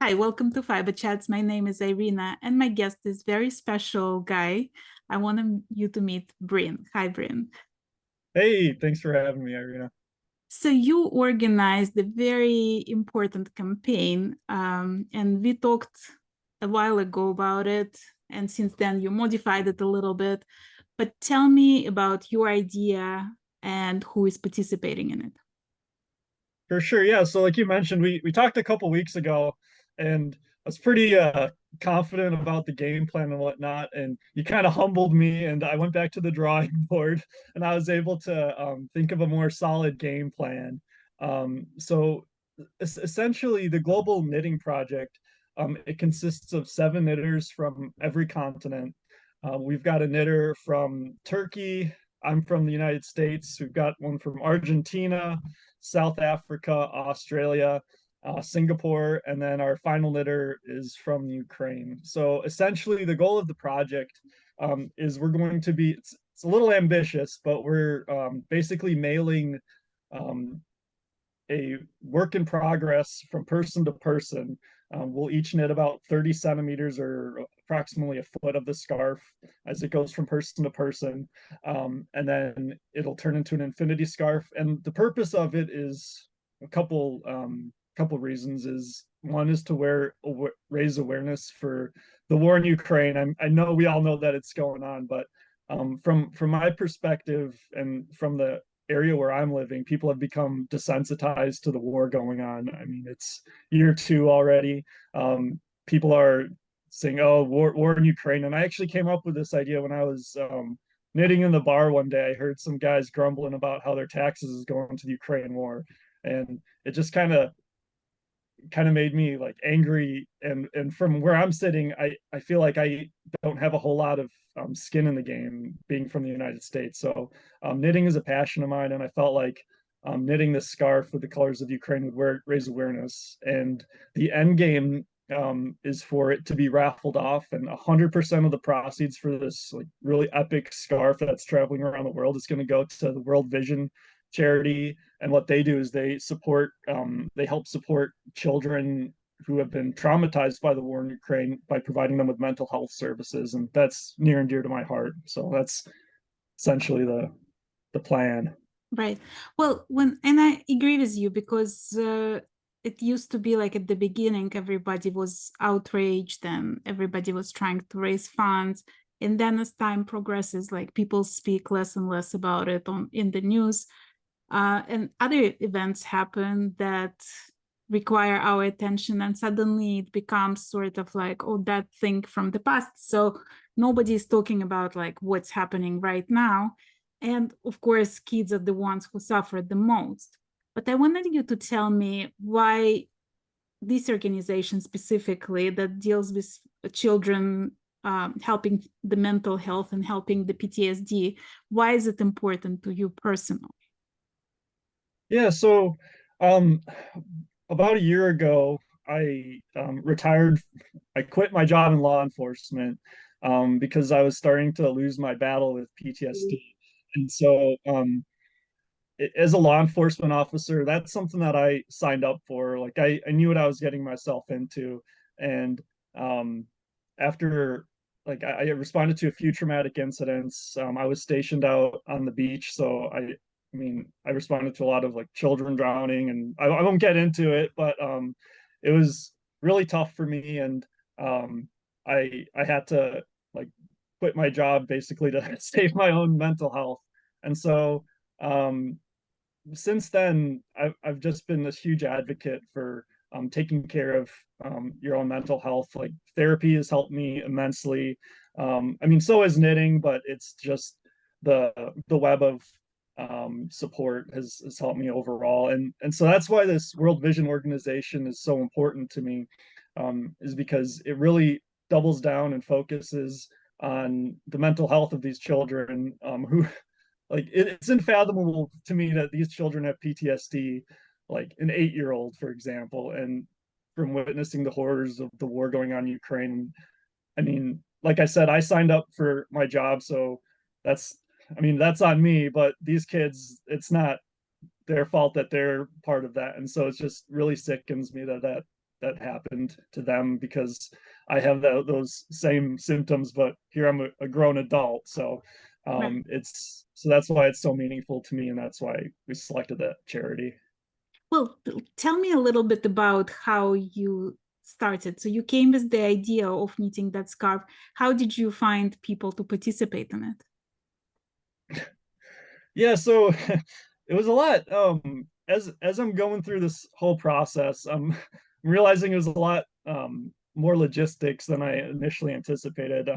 Hi, welcome to Fiberchats. My name is Irina, and my guest is very special guy. I want you to meet Bryn. Hi, Bryn. Hey, thanks for having me, Irina. So you organized a very important campaign, and we talked a while ago about it. And since then, you modified it a little bit. But tell me about your idea and who is participating in it. For sure, yeah. So like you mentioned, we talked a couple weeks ago, and I was pretty confident about the game plan and whatnot. And you kind of humbled me, and I went back to the drawing board, and I was able to think of a more solid game plan. So essentially, the Global Knitting Project, it consists of 7 knitters from every continent. We've got a knitter from Turkey. I'm from the United States. We've got one from Argentina, South Africa, Australia, Singapore, and then our final knitter is from Ukraine. So essentially, the goal of the project is we're going to be, it's a little ambitious, but we're basically mailing um, a work in progress from person to person. We'll each knit about 30 centimeters or approximately a foot of the scarf as it goes from person to person. And then it'll turn into an infinity scarf. And the purpose of it is a couple reasons. Is one is to raise awareness for the war in Ukraine. I know we all know that it's going on, but from my perspective and from the area where I'm living, people have become desensitized to the war going on. I mean, it's year two already. People are saying, "Oh, war in Ukraine," and I actually came up with this idea when I was knitting in the bar one day. I heard some guys grumbling about how their taxes is going to the Ukraine war, and it just kind of made me like angry. And from where I'm sitting, I feel like I don't have a whole lot of skin in the game being from the United States. So knitting is a passion of mine, and I felt like knitting this scarf with the colors of Ukraine would raise awareness. And the end game is for it to be raffled off, and 100% of the proceeds for this like really epic scarf that's traveling around the world is going to go to the World Vision charity. And what they do is they help support children who have been traumatized by the war in Ukraine by providing them with mental health services, and that's near and dear to my heart. So that's essentially the plan. Right. Well, and I agree with you because it used to be like at the beginning, everybody was outraged and everybody was trying to raise funds. And then as time progresses, like people speak less and less about it in the news. And other events happen that require our attention, and suddenly it becomes sort of like, oh, that thing from the past. So nobody is talking about like what's happening right now. And of course, kids are the ones who suffer the most. But I wanted you to tell me why this organization specifically that deals with children, helping the mental health and helping the PTSD, why is it important to you personally? Yeah, so um, about a year ago, I retired. I quit my job in law enforcement because I was starting to lose my battle with PTSD. And so as a law enforcement officer, that's something that I signed up for. Like I knew what I was getting myself into. And um, after I responded to a few traumatic incidents. I was stationed out on the beach, so I mean, I responded to a lot of like children drowning, and I won't get into it, but it was really tough for me, and I had to like quit my job basically to save my own mental health. And so um, since then, I've just been this huge advocate for taking care of your own mental health. Like therapy has helped me immensely. I mean, so is knitting, but it's just the web of support has helped me overall. And so that's why this World Vision organization is so important to me, is because it really doubles down and focuses on the mental health of these children who like it's unfathomable to me that these children have PTSD, like an 8-year-old, for example, and from witnessing the horrors of the war going on in Ukraine. I mean, like I said, I signed up for my job, so that's, I mean, that's on me. But these kids, it's not their fault that they're part of that, and so it's just really sickens me that that happened to them because I have those same symptoms, but here I'm a grown adult. So Right. that's why it's so meaningful to me, and that's why we selected that charity. Well, tell me a little bit about how you started. So you came with the idea of knitting that scarf. How did you find people to participate in it? Yeah, so it was a lot. As I'm going through this whole process, I'm realizing it was a lot more logistics than I initially anticipated.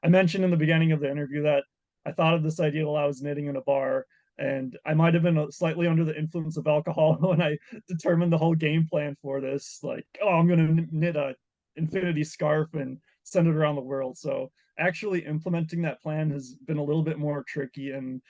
I mentioned in the beginning of the interview that I thought of this idea while I was knitting in a bar, and I might have been slightly under the influence of alcohol when I determined the whole game plan for this. Like, oh, I'm going to knit a infinity scarf and send it around the world. So actually implementing that plan has been a little bit more tricky, and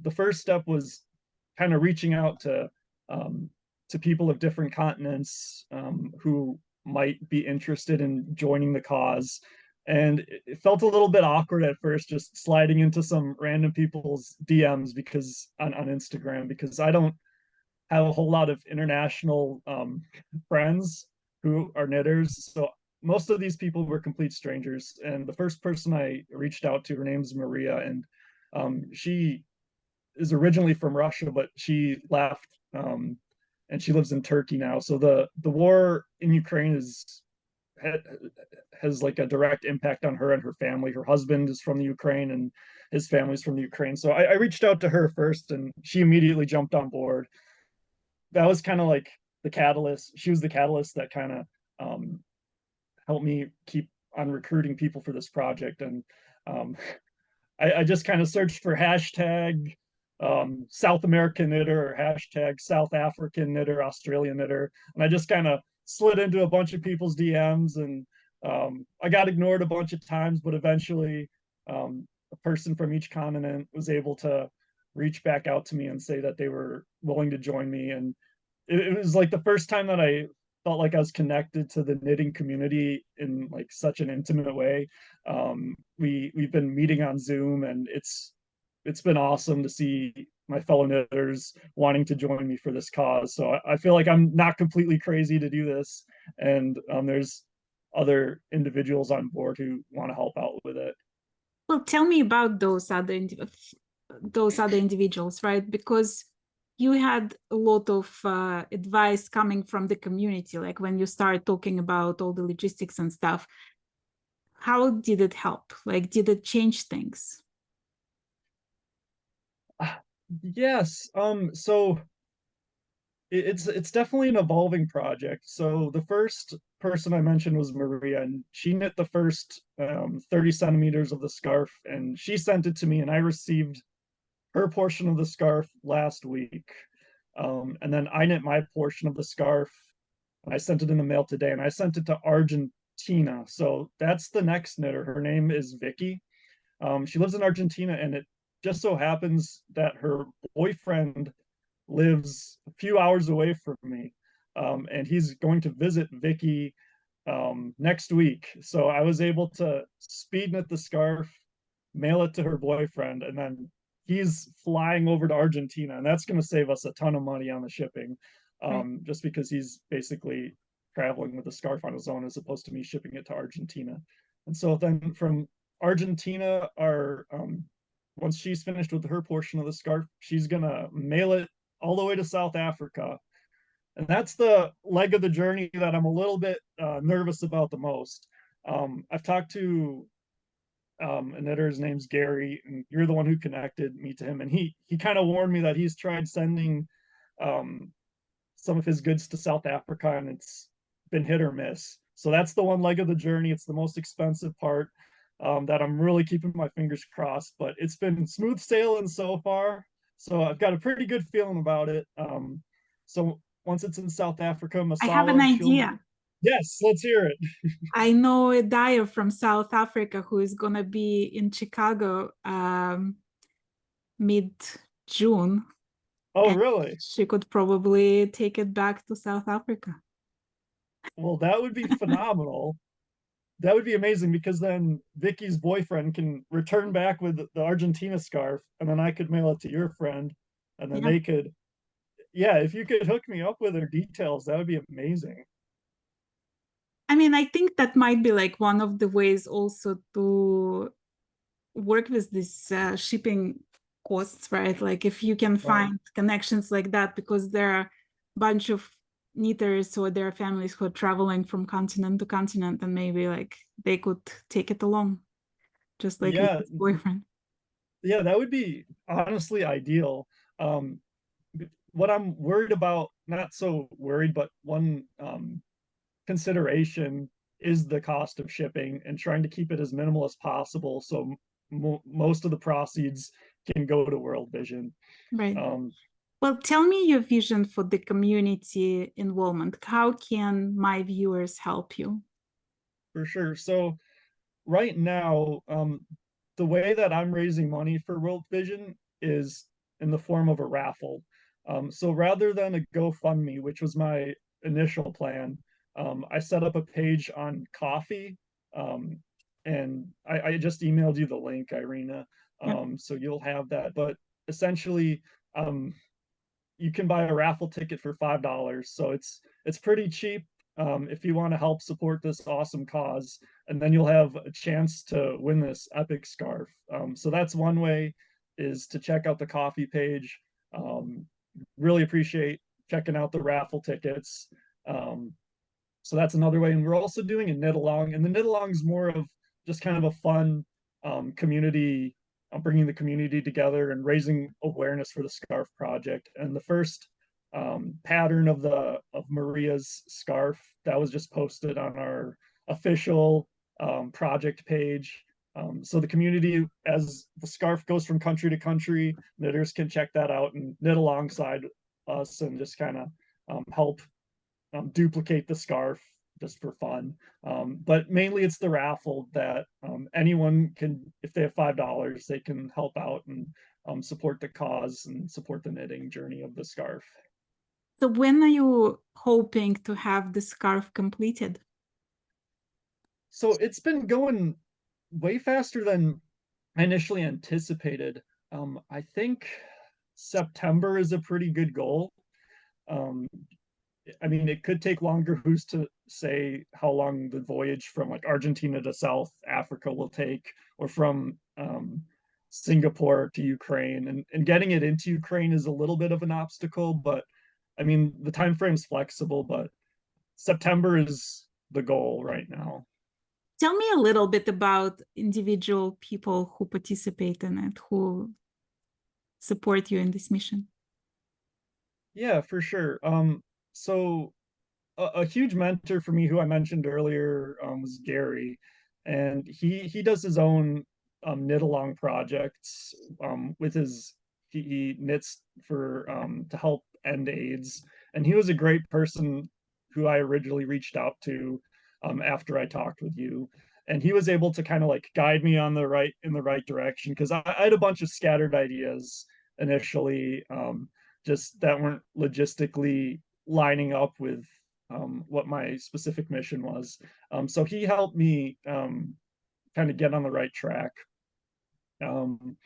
the first step was kind of reaching out um, to people of different continents who might be interested in joining the cause. And it felt a little bit awkward at first, just sliding into some random people's DMs because on Instagram, because I don't have a whole lot of international friends who are knitters. So most of these people were complete strangers. And the first person I reached out to, her name's Maria, and she is originally from Russia, but she left and she lives in Turkey now. So the war in Ukraine has like a direct impact on her and her family. Her husband is from the Ukraine and his family's from the Ukraine. So I reached out to her first, and she immediately jumped on board. That was kind of like the catalyst. She was the catalyst that kind of helped me keep on recruiting people for this project. And um, I just kind of searched for hashtag South American knitter or hashtag South African knitter, Australian knitter. And I just kind of slid into a bunch of people's DMs, and I got ignored a bunch of times, but eventually a person from each continent was able to reach back out to me and say that they were willing to join me. And it was like the first time that I felt like I was connected to the knitting community in like such an intimate way. We've been meeting on Zoom, and it's been awesome to see my fellow knitters wanting to join me for this cause. So I feel like I'm not completely crazy to do this, and there's other individuals on board who want to help out with it. Well, tell me about those other individuals, right? Because you had a lot of advice coming from the community, like when you start talking about all the logistics and stuff. How did it help? Like, did it change things? Yes. So it's definitely an evolving project. So the first person I mentioned was Maria, and she knit the first 30 centimeters of the scarf, and she sent it to me, and I received her portion of the scarf last week. And then I knit my portion of the scarf, and I sent it in the mail today, and I sent it to Argentina. So that's the next knitter. Her name is Vicky. She lives in Argentina, and it just so happens that her boyfriend lives a few hours away from me. And he's going to visit Vicky next week. So I was able to speed knit the scarf, mail it to her boyfriend, and then he's flying over to Argentina, and that's going to save us a ton of money on the shipping, Right. just because he's basically traveling with the scarf on his own as opposed to me shipping it to Argentina. And so then from Argentina, our once she's finished with her portion of the scarf, she's gonna mail it all the way to South Africa. And that's the leg of the journey that I'm a little bit nervous about the most. I've talked to an editor's name's Gary, and you're the one who connected me to him. And he kind of warned me that he's tried sending um, some of his goods to South Africa, and it's been hit or miss. So that's the one leg of the journey. It's the most expensive part that I'm really keeping my fingers crossed. But it's been smooth sailing so far. So I've got a pretty good feeling about it. So once it's in South Africa, I have an Masala, she'll. idea. Yes, let's hear it. I know a dyer from South Africa who is going to be in Chicago mid-June, Oh, and really? she could probably take it back to South Africa. Well, that would be phenomenal. That would be amazing because then Vicky's boyfriend can return back with the Argentina scarf, and then I could mail it to your friend, and then Yeah. they could. Yeah, if you could hook me up with their details, that would be amazing. mean, I think that might be like one of the ways also to work with this shipping costs, right? Like if you can Right. find connections like that, because there are a bunch of knitters or their families who are traveling from continent to continent, and maybe like they could take it along, just like Yeah, his boyfriend. yeah, that would be honestly ideal. Um, what I'm worried about, not so worried, but one consideration is the cost of shipping and trying to keep it as minimal as possible so most of the proceeds can go to World Vision. Right. Um, Well, tell me your vision for the community involvement. How can my viewers help you? for sure. So right now, the way that I'm raising money for World Vision is in the form of a raffle. So rather than a GoFundMe, which was my initial plan, I set up a page on coffee. Um, and I just emailed you the link, Irina. Yep. So you'll have that. But essentially, um, you can buy a raffle ticket for $5. So it's pretty cheap if you want to help support this awesome cause, and then you'll have a chance to win this epic scarf. So that's one way, is to check out the coffee page. Um, really appreciate checking out the raffle tickets. Um, so that's another way. And we're also doing a knit along, and the knit along is more of just kind of a fun community, bringing the community together and raising awareness for the scarf project. And the first pattern of Maria's scarf that was just posted on our official project page. So the community, as the scarf goes from country to country, knitters can check that out and knit alongside us and just kind of help duplicate the scarf just for fun. But mainly it's the raffle that anyone can, if they have $5, they can help out and support the cause and support the knitting journey of the scarf. So when are you hoping to have the scarf completed? So it's been going way faster than I initially anticipated. I think September is a pretty good goal. Um, I mean, it could take longer. Who's to say how long the voyage from like Argentina to South Africa will take, or from Singapore to Ukraine, and getting it into Ukraine is a little bit of an obstacle. But I mean, the time frame's flexible, but September is the goal right now. Tell me a little bit about individual people who participate in it, who support you in this mission. Yeah, for sure. So a huge mentor for me, who I mentioned earlier, was Gary, and he does his own knit along projects with his he knits for to help end AIDS, and he was a great person who I originally reached out to after I talked with you, and he was able to kind of like guide me on the right in the right direction, because I had a bunch of scattered ideas initially, just that weren't logistically lining up with what my specific mission was. So he helped me kind of get on the right track. Um,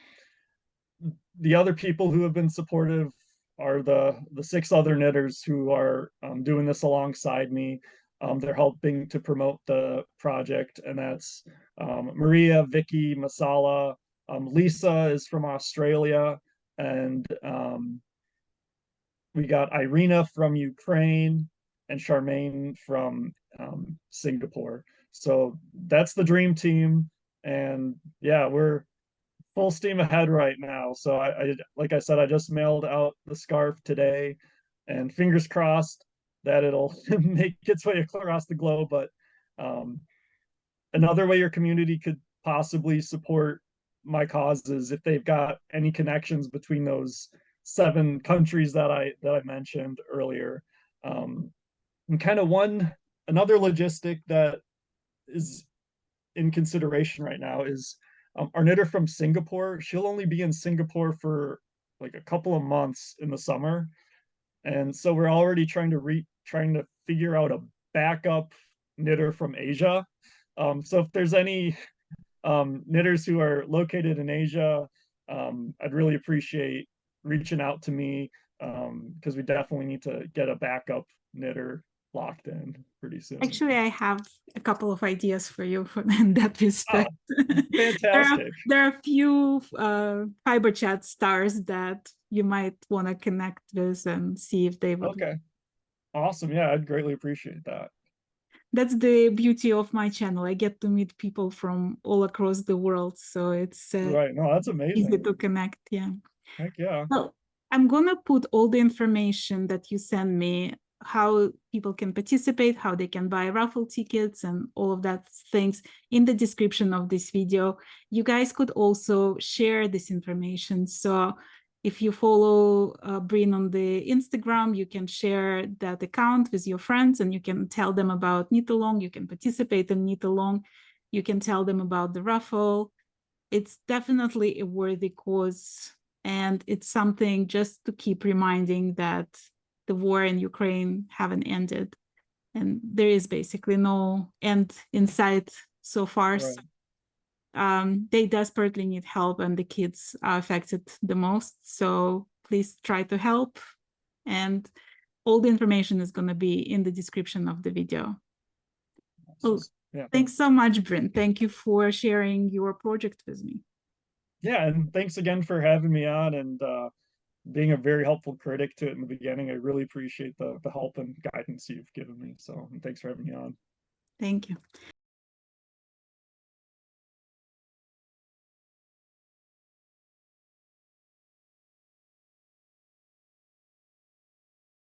the other people who have been supportive are the six other knitters who are doing this alongside me. They're helping to promote the project, and that's Maria, Vicky, Masala. Lisa is from Australia, and we got Irina from Ukraine and Charmaine from Singapore. So that's the dream team. And yeah, we're full steam ahead right now. So like I said, I just mailed out the scarf today, and fingers crossed that it'll make its way across the globe. But um, another way your community could possibly support my cause is if they've got any connections between those 7 countries that I mentioned earlier. And kind of another logistic that is in consideration right now is our knitter from Singapore. She'll only be in Singapore for like a couple of months in the summer, and so we're already trying to figure out a backup knitter from Asia. So if there's any knitters who are located in Asia, I'd really appreciate reaching out to me, because we definitely need to get a backup knitter locked in pretty soon. Actually, I have a couple of ideas for you in that Oh, respect. fantastic. There are a few Fiberchat stars that you might want to connect with and see if they would. Okay. Awesome. Yeah, I'd greatly appreciate that. That's the beauty of my channel. I get to meet people from all across the world, so it's Right. No, that's easy amazing. to connect. Yeah. Heck yeah. Well, I'm gonna put all the information that you send me, how people can participate, how they can buy raffle tickets, and all of that things in the description of this video. You guys could also share this information. So if you follow Bryn on the Instagram, you can share that account with your friends and you can tell them about Knit Along. You can participate in Knit Along. You can tell them about the raffle. It's definitely a worthy cause. And it's something just to keep reminding that the war in Ukraine haven't ended. And there is basically no end in sight so far. Right. So, they desperately need help, and the kids are affected the most. So please try to help. And all the information is going to be in the description of the video. Well, Awesome. Yeah. thanks so much, Bryn. Thank you for sharing your project with me. Yeah, and thanks again for having me on and being a very helpful critic to it in the beginning. I really appreciate the help and guidance you've given me. So, and thanks for having me on. Thank you.